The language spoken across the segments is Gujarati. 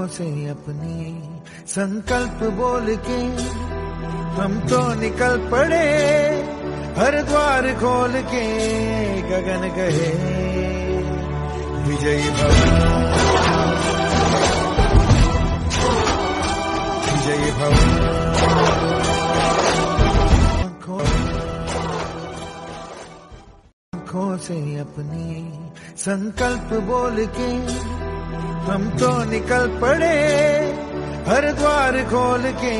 आंखों से अपने संकल्प बोल के हम तो निकल पड़े, हर द्वार खोल के गगन कहे विजयी भव, विजयी भव। आंखों से अपने संकल्प बोल के हम तो निकल पड़े, हर द्वार खोल के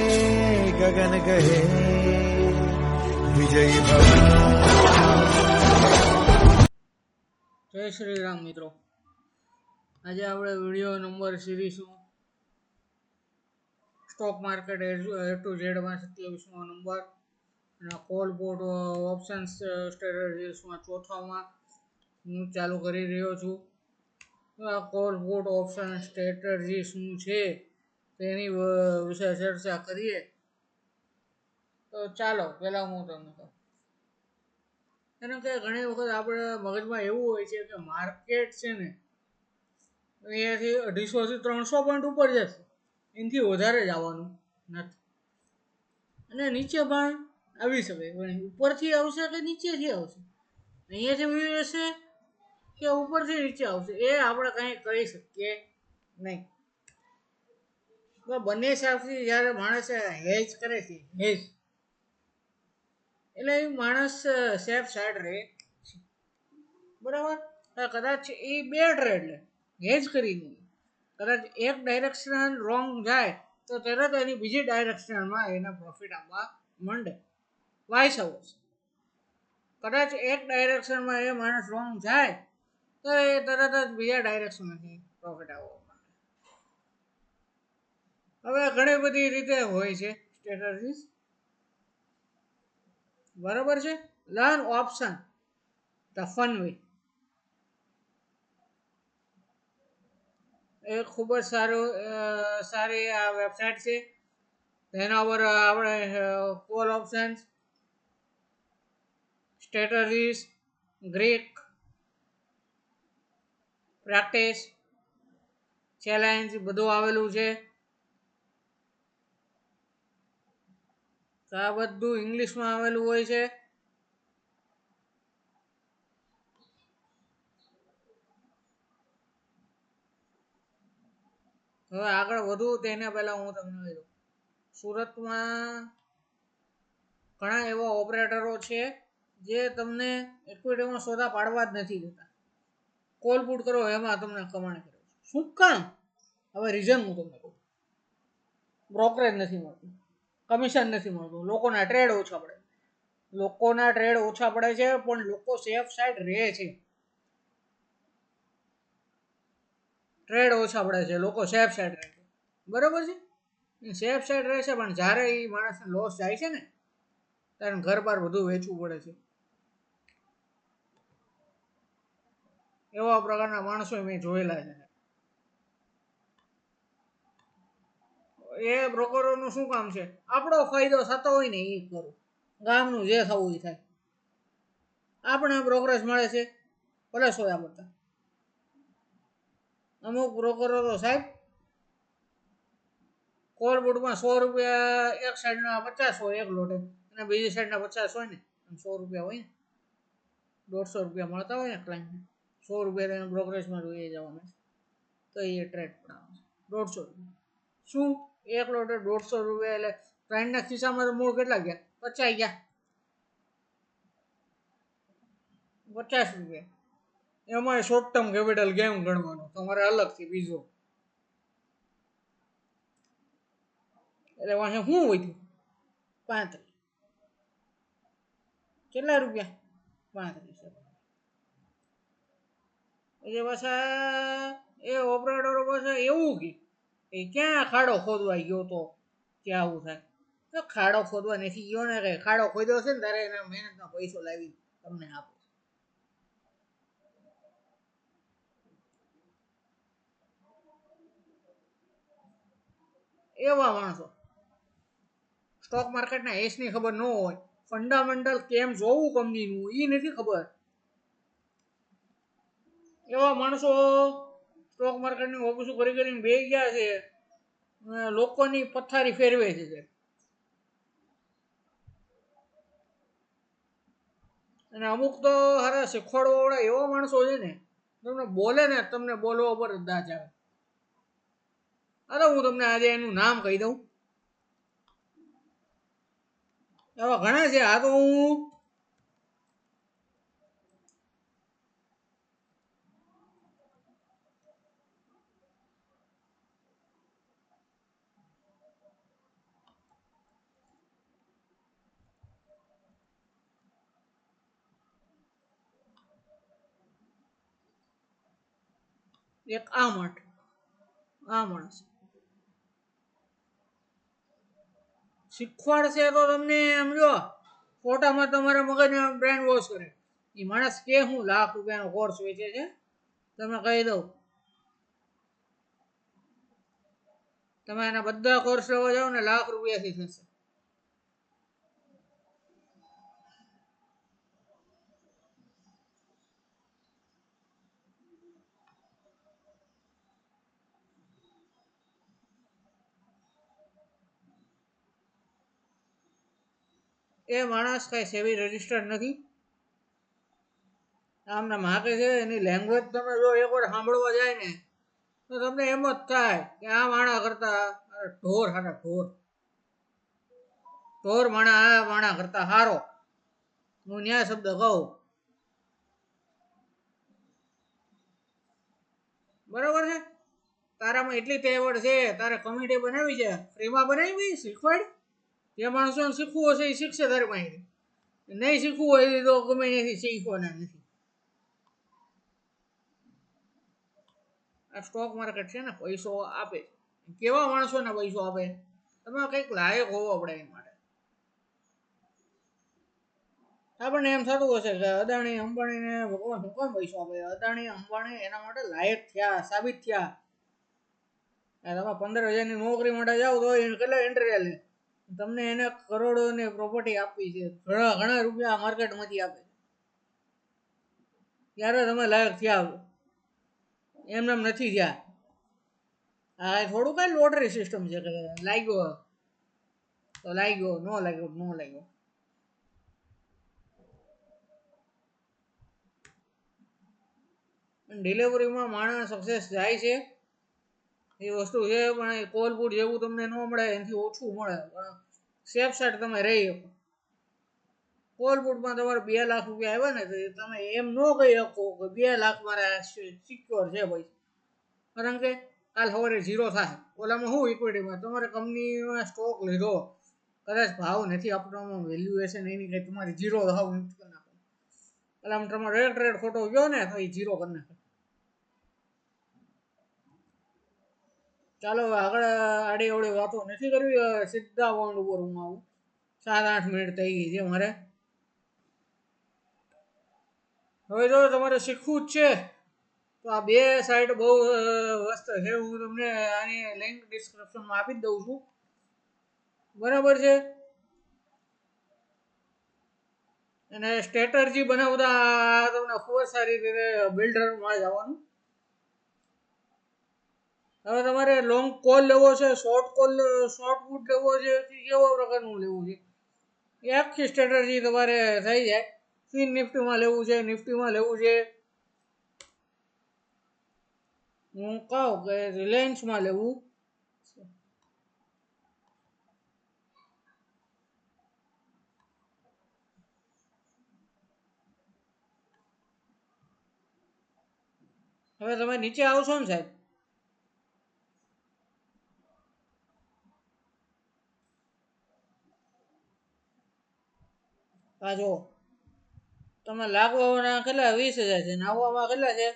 गगन कहे विजयी भव। जय श्री राम मित्रों, आज આપણે video number series stock market A to Z માં 27મો નંબર અને કોલ પોટ ઓપ્શન્સ સ્ટ્રેટેજીસમાં ચોથામાં હું ચાલુ કરી રહ્યો છું। આ કોલ પોટ ઓપ્શન સ્ટ્રેટેજી શું છે તેની વિશે ચર્ચા કરીએ। તો ચાલો પહેલા હું તમને કહું, એનો કે ઘણી વખત આપણે મગજમાં એવું હોય છે કે માર્કેટ છે ને અહીંયાથી 250 થી 300 પોઈન્ટ ઉપર જશે, એનાથી વધારે જવાનું નથી અને નીચે પણ આવી શકે, પણ ઉપરથી આવશે કે નીચેથી આવશે, અહીંયાથી હશે કે ઉપરથી નીચે આવશે એ આપણે કંઈ કહી શકીએ નહીં। તો બંને હિસાબથી જ્યારે માણસ હેજ કરે છે, હેજ એટલે એ માણસ સેફ સાઈડ રહે છે, બરાબર। કદાચ એ બે ટ્રેડ લે હેજ કરીને, કદાચ એક ડાયરેક્શન રોંગ જાય તો તરત એની બીજી ડાયરેક્શનમાં એને પ્રોફિટ આવવા માંડે, વાઇસ વર્સા। કદાચ એક ડાયરેક્શનમાં એ માણસ રોંગ જાય તો એ તરત જ બીજા ડાયરેક્શનમાંથી પ્રોફિટ આવવા માંડે। હવે ઘણી બધી રીતે હોય છે સ્ટ્રેટેજીસ, બરાબર છે। Learn option the fun way એ ખૂબ જ સારી આ વેબસાઇટ છે। તેના પર આપણે call options, strategies, Greek, practice, challenge બધું આવેલું છે। આ બધું ઇંગ્લિશમાં આવેલું હોય છે। હવે આગળ વધુ તેના પહેલા હું તમને કહી દઉં, સુરતમાં ઘણા એવા ઓપરેટરો છે જે તમને ઇક્વિટીમાં સોદા પાડવા જ નથી દેતા, કોલ પુટ કરો એમાં તમને કમાણી કરે। શું કામ? હવે રીઝન હું તમને કહું, બ્રોકરેજ નથી મળતું, કમિશન નથી મળતું, લોકોના ટ્રેડ ઓછા પડે, લોકોના ટ્રેડ ઓછા પડે છે પણ લોકો સેફ સાઈડ રહે છે, ટ્રેડ ઓછા પડે છે, લોકો સેફ સાઈડ રહે છે, બરાબર છે। સેફ સાઈડ રહે છે પણ જ્યારે એ માણસને લોસ જાય છે ને ત્યારે ઘર બાર બધું વેચવું પડે છે। એવા પ્રકારના માણસો મેં જોયેલા છે। એ બ્રોકરોનું શું કામ છે? આપણો ફાયદો થતો હોય ને એ કરો, ગામનું જે થવું એ થાય, આપણે બ્રોકરેજ મળે છે ભલે સોયા પડતા। અમુક બ્રોકરો તો સાહેબ કોલ બુટમાં 100 રૂપિયા એક સાઈડના 50 હોય એક લોટે અને બીજી સાઈડના 50 હોય ને, 100 રૂપિયા હોય ને, 150 રૂપિયા મળતા હોય ને ક્લાયન્ટને, 100 રૂપિયા એને બ્રોકરેજમાં જોઈએ જવાના તો એ ટ્રેડ પણ આવે છે 150 રૂપિયા। શું એક લોટે 150 રૂપિયા? એટલે ક્લાયન્ટના ખિસ્સામાં તો મૂળ કેટલા ગયા? 50 ગયા, 50 રૂપિયા। એમાં શોર્ટ ટર્મ કેપિટલ ગેમ ગણવાનો તમારે અલગથી બીજો, એટલે વાંચે શું હોય 35 કેટલા રૂપિયા? 35। એટલે પાછા એ ઓપરેટરો પાછા એવું કે એ ક્યાં ખાડો ખોદવા ગયો તો ક્યાં આવું થાય? તો ખાડો ખોદવા નથી ગયો ને, કે ખાડો ખોદ્યો છે ને ત્યારે એના મહેનતનો પૈસો લાવી તમને આપે। એવા માણસો સ્ટોક માર્કેટના એસની ખબર ન હોય, ફંડામેન્ટલ કેમ જોવું કંપનીનું એ નથી ખબર, એવા માણસો સ્ટોક માર્કેટની ઓફિસો કરી કરીને બેસી ગયા છે લોકોની પથારી ફેરવે છે સાહેબ. અને અમુક તો હારા શીખવાડવા વાળા એવા માણસો છે ને, તમને બોલે ને તમને બોલવા પર જ દાજ આવે. અરે હું તમને આજે એનું નામ કહી દઉં. એવા ઘણા છે. આ તો હું એક આ માણસ શીખવાડશે તો તમને એમ જો ફોટામાં તમારા મગજને બ્રેન વોશ કરે. એ માણસ કે હું ₹1,00,000 કોર્સ વેચે છે, તમે કહી દઉં તમે એના બધા કોર્સ લેવા જાઓ ને ₹1,00,000 થી થશે. એ માણસ કઈ સેવી રજિસ્ટર્ડ નથી. આમને માગે છે. એની લેંગ્વેજ તમે જો એકવાર સાંભળવા જાય ને તો તમને એમ જ થાય કે આ માણા કરતા ઢોર હારા ઢોર માણા આ માણા કરતા હારો. હું ન્યાય શબ્દ કહું. બરોબર છે. તારામાં એટલી તેવડ છે, તારે કમિટી બનાવી છે, ફ્રીમાં બનાવી શીખવાડ. જે માણસોને શીખવું હશે એ શીખશે તારી પાસેથી. નહીં શીખવું હોય તો ગમે ત્યાંથી શીખવાના નથી. આ સ્ટોક માર્કેટ છે ને પૈસો આપે. કેવા માણસોને પૈસો આપે? તમે કંઈક લાયક હોવો પડે એ માટે. આપણને એમ થતું હશે કે અદાણી અંબાણીને ભગવાન શું કામ પૈસો આપે? અદાણી અંબાણી એના માટે લાયક થયા, સાબિત થયા. તમે 15,000ની નોકરી માટે જાઓ તો એને કેટલા ઇન્ટરવ્યુ લે. તમને એને કરોડોની પ્રોપર્ટી આપી છે, ઘણા રૂપિયા માર્કેટમાંથી આપે, ત્યારે તમે લાયક થયા. એમને નથી થયા. આ થોડું કઈ લોટરી સિસ્ટમ છે કે લાગ્યો તો લાગ્યો, ન લાગ્યો ન લાગ્યો. ડિલિવરીમાં માણસ સક્સેસ જાય છે એ વસ્તુ છે, પણ કોલપુટ જેવું તમને ન મળે, એનાથી ઓછું મળે, પણ સેફ સાઈડ તમે રહી શકો. કોલપુટમાં તમારે ₹2,00,000 આવ્યા ને તો તમે એમ ન કહી શકો કે 2,00,000 મારા સિક્યોર છે ભાઈ, કારણ કે કાલ સવારે ઝીરો થાય. ઓલામાં શું ઇક્વિટીમાં તમારે કંપનીમાં સ્ટોક લીધો, કદાચ ભાવ નથી આપવામાં, વેલ્યુએશન એની કંઈ તમારી ઝીરો ભાવ નથી કરી નાખો. એટલે આમ તમારો એક ટ્રેડ ખોટો ગયો ને તો એ ઝીરો કરી નાખે. ચાલો આગળ આડી અવળી વાતો નથી કરવી, સીધા પોઈન્ટ ઉપર હું આવું. 7-8 મિનિટ થઈ ગઈ છે મારે. હવે જો તમારે શીખવું જ છે તો આ બે સાઇટ બહુ મસ્ત છે. હું તમને આની લિંક ડિસ્ક્રિપ્શનમાં આપી જ દઉં છું. બરાબર છે. અને સ્ટ્રેટર્જી બનાવતા તમને ખૂબ જ સારી રીતે બિલ્ડરમાં જવાનું. હવે તમારે લોંગ કોલ લેવો છે, શોર્ટ પુટ લેવો છે, કેવા પ્રકારનું લેવું છે એ આખી સ્ટ્રેટર્જી તમારે થઈ જાય. ફિન નિફ્ટીમાં લેવું છે, નિફ્ટીમાં લેવું છે, હું કહું કે રિલાયન્સમાં લેવું. હવે તમે નીચે આવશો ને સાહેબ, આ જો તમે લાગવાના કેટલા 20,000 છે, નાવવામાં કેટલા છે?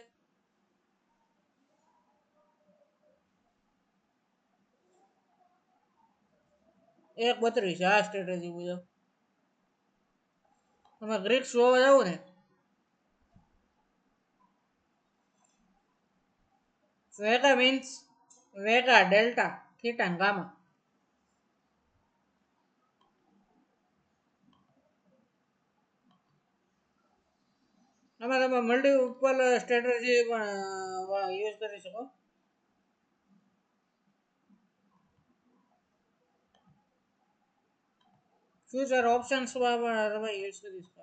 1.32 છે. આ સ્ટ્રેટેજી મુજબ તમે ગ્રીક્સ જોવા જાવ ને, વેગા મીન્સ વેગા, ડેલ્ટા, થીટા ને ગામા. આમાં તમે મલ્ટીપલ સ્ટ્રેટેજી પણ યુઝ કરી શકો. ફ્યુચર ઓપ્શન્સમાં પણ તમે યુઝ કરી શકો.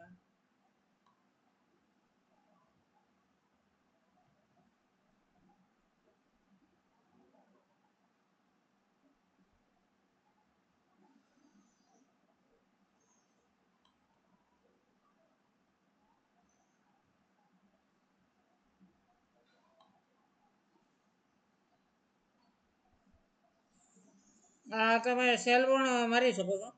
તમે સેલ પણ મારી શકો છો.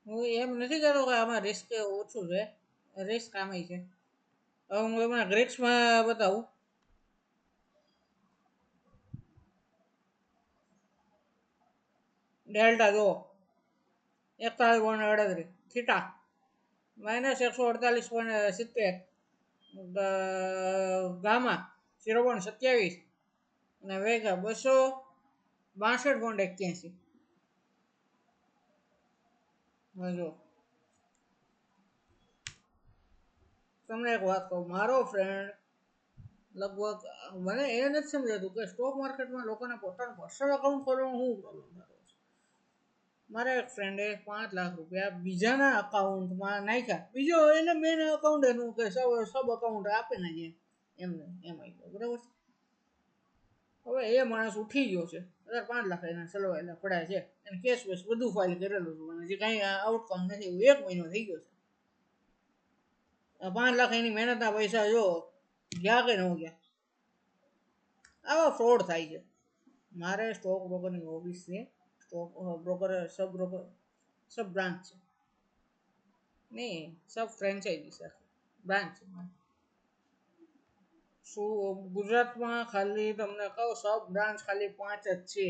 હું એમ નથી કહેતો કે આમાં રિસ્ક ઓછું છે, રિસ્ક આમાંય છે. હવે હું તમને ગ્રીક્સમાં બતાવું. ડેલ્ટા જુઓ 41.38, થીટા -148.70, ગામા 0.27 અને વેગા 262.81. જો તમને એક વાત કહું, મારો ફ્રેન્ડ લગભગ મને એ નથી સમજાતું કે સ્ટોક માર્કેટમાં લોકોને પોતાનું પર્સનલ અકાઉન્ટ ખોલવાનું શું પ્રોબ્લેમ થતો છે. મારા એક ફ્રેન્ડે 5 લાખ રૂપિયા બીજાના અકાઉન્ટમાં નાખ્યા. બીજો એને મેન અકાઉન્ટ એનું કે સબ અકાઉન્ટ આપે ને જે એમને એમ આવી બરાબર. હવે એ માણસ ઉઠી ગયો છે, 5 લાખ એના ચલવાયેલા પડ્યા છે, એને કેસ વેસ બધું ફાઇલ કરેલું છે, જે કાંઈ આઉટકમ નથી. 1 મહિનો થઈ ગયો છે. 5 લાખ એની મહેનતના પૈસા જો ગયા કે ન ગયા. આવા ફ્રોડ થાય છે. મારે સ્ટોક બ્રોકરની ઓફિસ છે, સ્ટોક બ્રોકર સબ બ્રાન્ચ છે નહીં, સબ ફ્રેન્ચાઇઝી છે, બ્રાન્ચ છે. શું ગુજરાતમાં ખાલી તમને કહું સબ બ્રાન્ચ ખાલી 5 જ છે.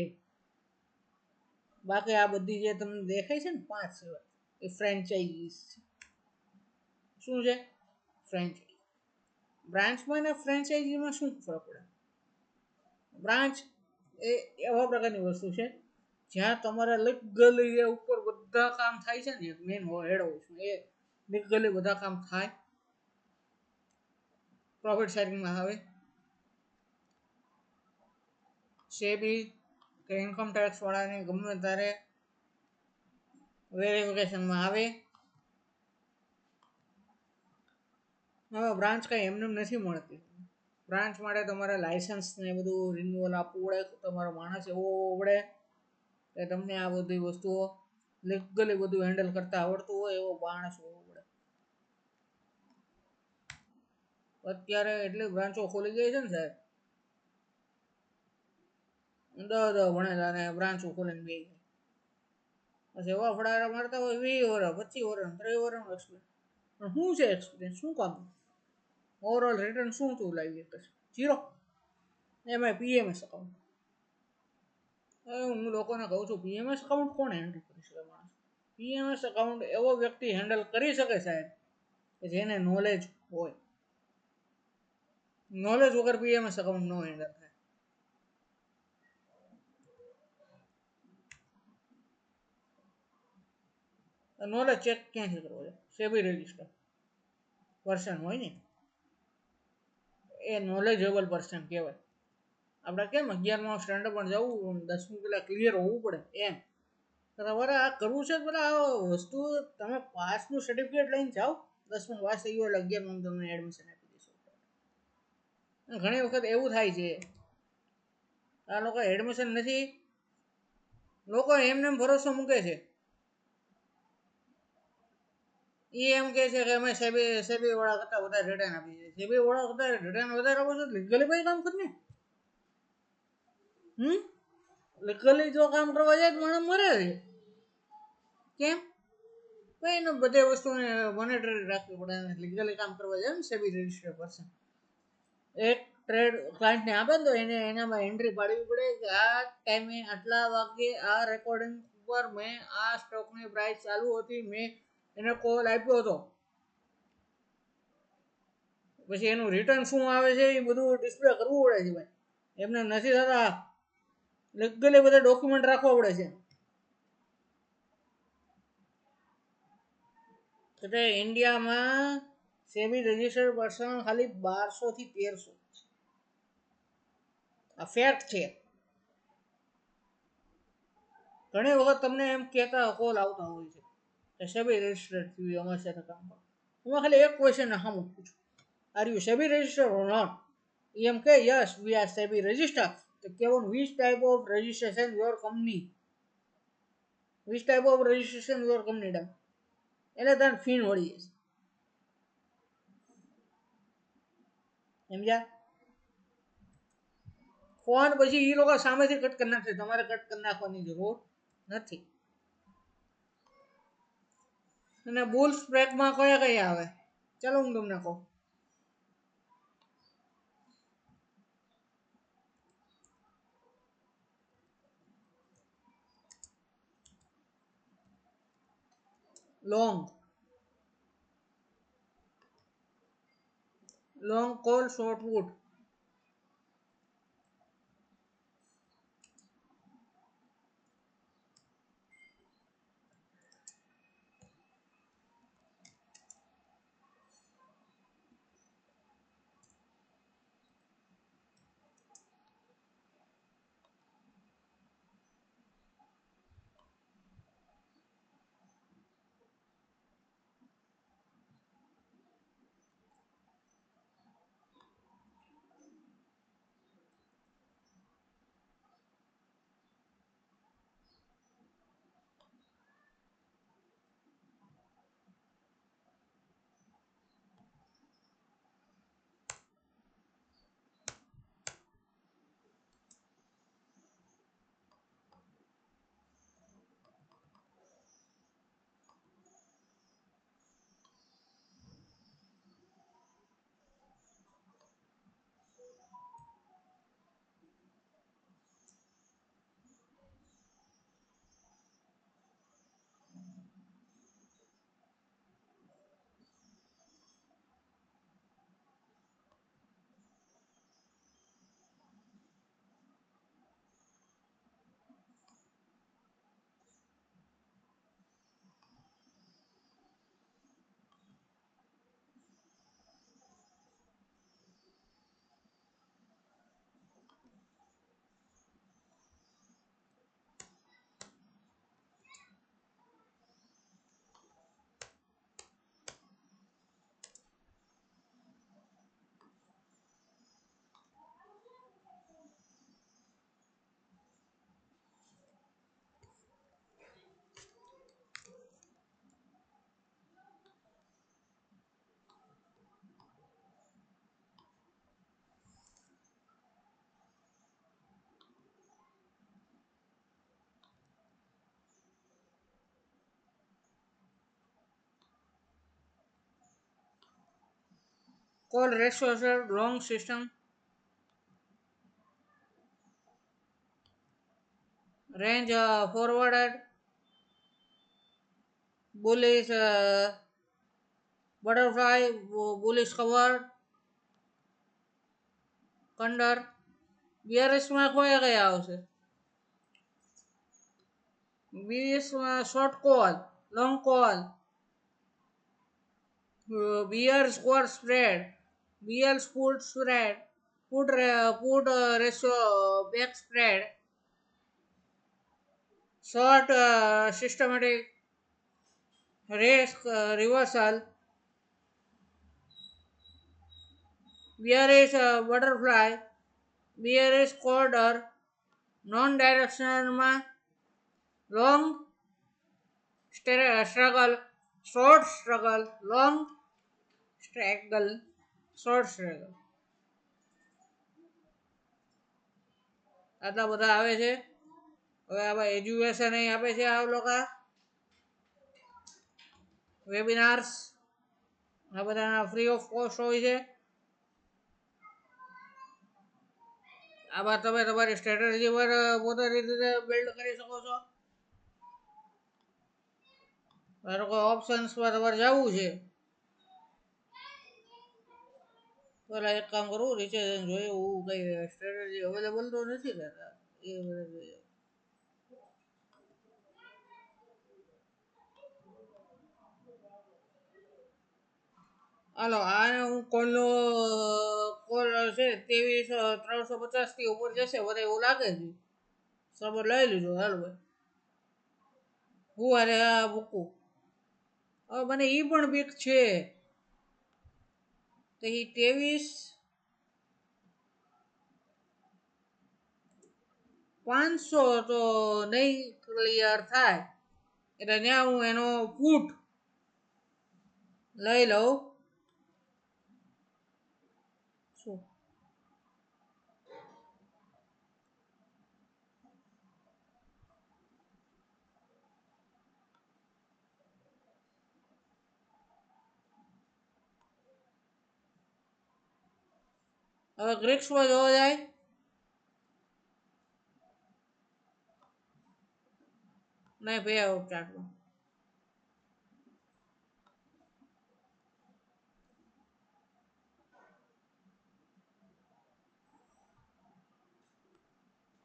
બાકી આ બધી જે તમને દેખાય છે ને 5 સિવાય એ ફ્રેન્ચાઇઝીસ છે. શું છે? ફ્રેન્ચાઇઝી. બ્રાન્ચમાં ને ફ્રેન્ચાઇઝીમાં શું ફરક પડે? બ્રાન્ચ એ એવા પ્રકારની વસ્તુ છે જ્યાં તમારા લીગલી ઉપર બધા કામ થાય છે ને, મેન હેડ ઓફિસ એ લીગલી બધા કામ થાય, પ્રોફિટ શેરિંગમાં આવે, સેબી કે ઇન્કમ ટેક્સ વાળાની ગમે ત્યારે વેરિફિકેશનમાં આવે. હવે બ્રાન્ચ કઈ એમને નથી મળતી. બ્રાન્ચ માટે તમારે લાયસન્સ ને બધું રિન્યુઅલ આપવું પડે, તમારો માણસ એવો હોવો પડે કે તમને આ બધી વસ્તુઓ લીગલી બધું હેન્ડલ કરતા આવડતું હોય એવો માણસ હોવો પડે. અત્યારે એટલી બ્રાન્ચો ખોલી ગઈ છે ને સાહેબ, 10 ભણેલા ને બ્રાન્ચો ખોલીને ગઈ. પછી એવા ફડારા મારતા હોય 20 વર્ષ 25 વર્ષ 30 વર્ષનો એક્સપિરિયન્સ. પણ શું છે એક્સપિરિયન્સ? શું કામ? ઓવરઓલ રિટર્ન શું તું લાવી શકશે? 0. એમાં પીએમએસ અકાઉન્ટ. હું લોકોને કહું છું પીએમએસ અકાઉન્ટ કોણ હેન્ડલ કરી શકે? માણસ પીએમએસ અકાઉન્ટ એવો વ્યક્તિ હેન્ડલ કરી શકે સાહેબ કે જેને નોલેજ હોય. નોલેજ વગર પીએમએસ અકાઉન્ટ નો હેન્ડલ થાય. નોલેજ ચેક ક્યાંથી કરવો છે? સેબી રજિસ્ટર પર્સન હોય ને એ નોલેજેબલ પર્સન કહેવાય. આપણે કેમ 11મા સ્ટેન્ડર્ડ પણ જવું, 10મું પેલા ક્લિયર હોવું પડે એમ. તમારે આ કરવું છે પેલા આ વસ્તુ તમે પાસનું સર્ટિફિકેટ લઈને જાઓ, 10મું પાસ થઈ ગયો એટલે 11મું તમને એડમિશન આપી દેશો. ઘણી વખત એવું થાય છે આ લોકો એડમિશન નથી, લોકો એમને ભરોસો મૂકે છે. એ એમ કહે છે કે અમે સેબી વાળા કરતા વધારે રિટર્ન આપીએ છીએ. સેબી વાળા કરતા રિટર્ન વધારે આપો છો લીગલી ભાઈ કામ કરીને. લીગલી જો કામ કરવા જાય તો માણસ મરે છે. કેમ? ભાઈ એને બધે વસ્તુને મોનિટરી રાખવી પડે. લીગલી કામ કરવા જાય ને સેબી રજિસ્ટર પર્સન એક ટ્રેડ ક્લાયન્ટને આપે ને તો એને એનામાં એન્ટ્રી પાડવી પડે કે આ ટાઈમે આટલા વાગ્યે આ રેકોર્ડિંગ ઉપર મેં આ સ્ટોકની પ્રાઇસ ચાલુ હતી, મેં એને કોલ આપ્યો હતો. પછી એનું રિટર્ન શું આવે છે એ બધું ડિસ્પ્લે કરવું પડે છે ભાઈ. એમને નથી થતા. લીગલી બધા ડોક્યુમેન્ટ રાખવા પડે છે. એટલે ઇન્ડિયામાં સેબી રજિસ્ટર્ડ પર્સન ખાલી 1200 થી 1300 આ ફેક્ટ છે. ઘણી વખત તમને એમ કહેતા કોલ આવતા હોય છે કે સેબી રજિસ્ટર્ડ થયું અમારી સાથે કામ કરો. હું ખાલી એક ક્વેશ્ચન સામું પૂછું, are you SEBI registered or not? એમ કે yes we are SEBI registered. તો કેવું which type of registration your company, which type of registration your company done, એટલે તને ફીન વળી જશે. સમજ્યા? ફોન પછી એ લોકો સામેથી કટ કરી નાખશે, તમારે કટ કરી નાખવાની જરૂર નથી. અને બુલ્સ બ્રેકમાં કયા કયા આવે ચાલો હું તમને કહું. Long call short wood. Call resource long system. Range forwarded. Bullish butterfly, bullish cover, condor. બીઆરએસમાં કયા કયા આવશે? બીએસમાં short call, long call, B R score spread, B L put spread, put ratio back spread, short systematic, race reversal, B R S butterfly, B R S condor, non ડાયરેક્શનલમાં long struggle, short straddle, long struggle, short strangle. આટલા બધા આવે છે. હવે આવા એજ્યુકેશન આપે છે આ લોકો, વેબિનાર્સ આ બધાના ફ્રી ઓફ કોસ્ટ હોય છે. આમાં તમે તમારી સ્ટ્રેટેજી પર પોતાની રીતે બિલ્ડ કરી શકો છો. ધારો કે ઓપ્શન્સમાં તમારે જવું છે, પેલા એક કામ કરવું, નીચે જોઈએ હું કઈ સ્ટ્રેટેજી અવેલેબલ તો નથી રહેતા એ બધા જોઈએ. હાલો આને હું કોલનો કોલ છે 23,350 થી ઉપર જશે બધા એવું લાગે છે. સબર લઈ લીધો હાલ ભાઈ હું અરે આ મૂકું. હવે મને ઈ પણ બીક છે તો ઈ 23,500 તો નહીં ક્લિયર થાય એટલે ત્યાં હું એનો ફૂટ લઈ લઉં. શું હવે ગ્રીક્સમાં જોવા જાય નહીં ભાઈ આવું ચાટમાં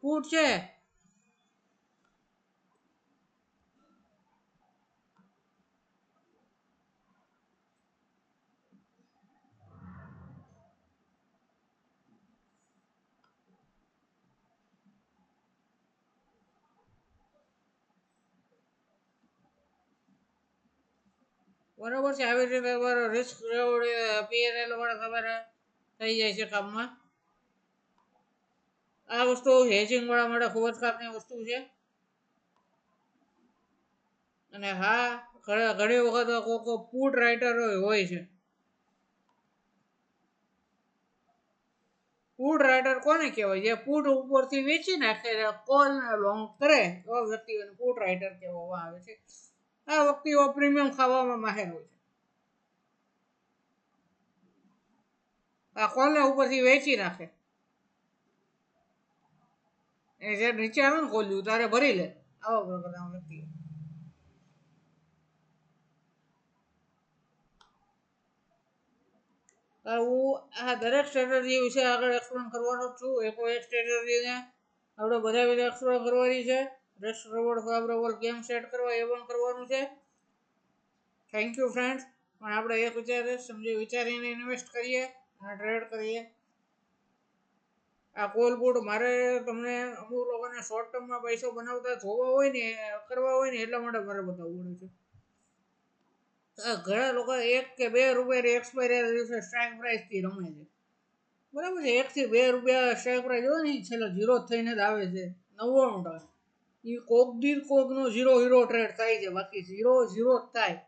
ફૂટ છે. બરોબર છે આવી રીતે તમારો રિસ્ક રેવોર્ડ પીએનએલ વાળા તમારે થઈ જાય છે કામમાં. આ વસ્તુ હેજિંગ વાળા માટે ખૂબ જ કામની વસ્તુ છે. અને હા ઘણી વખત કોઈ પુટ રાઇટર હોય છે. પુટ રાઇટર કોને કહેવાય જે પુટ ઉપરથી વેચી નાખે કોલ લોંગ કરે એવા વ્યક્તિઓને પુટ રાઇટર કહેવામાં આવે છે. આ વ્યક્તિઓ પ્રીમિયમ ખાવામાં માહેર હોય છે. આ કોલને ઉપરથી વેચી નાખે એ જે નીચે આવે ને કોલ્યું તારે ભરી લે આવા પ્રકારના વ્યક્તિઓ. હું આ દરેક સ્ટ્રેટેજી વિશે આગળ એક્સપ્લેન કરવાનો છું. એક સ્ટ્રેટેજીને આપણે બધા વિશે એક્સપ્લોર કરવાની છે. Rest robot favourable game set કરવા એ પણ કરવાનું છે. Thank you friends. પણ આપણે એક સમજી વિચારીને ઇન્વેસ્ટ કરીએ અને ટ્રેડ કરીએ. આ કોલ બોર્ડ મારે તમને અમુક લોકોને શોર્ટ ટર્મમાં પૈસો બનાવતા જોવા હોય ને કરવા હોય ને એટલા માટે મારે બતાવવું પડે છે. ઘણા લોકો 1 કે 2 રૂપિયાની એક્સપાયરી દિવસે સ્ટ્રાઇક પ્રાઇસથી રમે છે. બરાબર છે 1 થી 2 રૂપિયા સ્ટ્રાઇક પ્રાઇસ હોય ને છેલ્લે ઝીરો થઈને જ આવે છે 99%. એ કોકનો ઝીરો ટ્રેડ થાય છે બાકી ઝીરો જ થાય.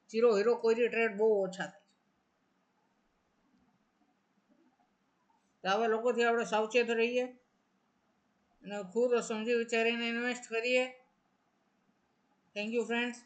ઝીરો કોઈ ટ્રેડ બહુ ઓછા થાય. તો આવા લોકોથી આપણે સાવચેત રહીએ અને ખુદ સમજી વિચારીને ઇન્વેસ્ટ કરીએ. Thank you friends.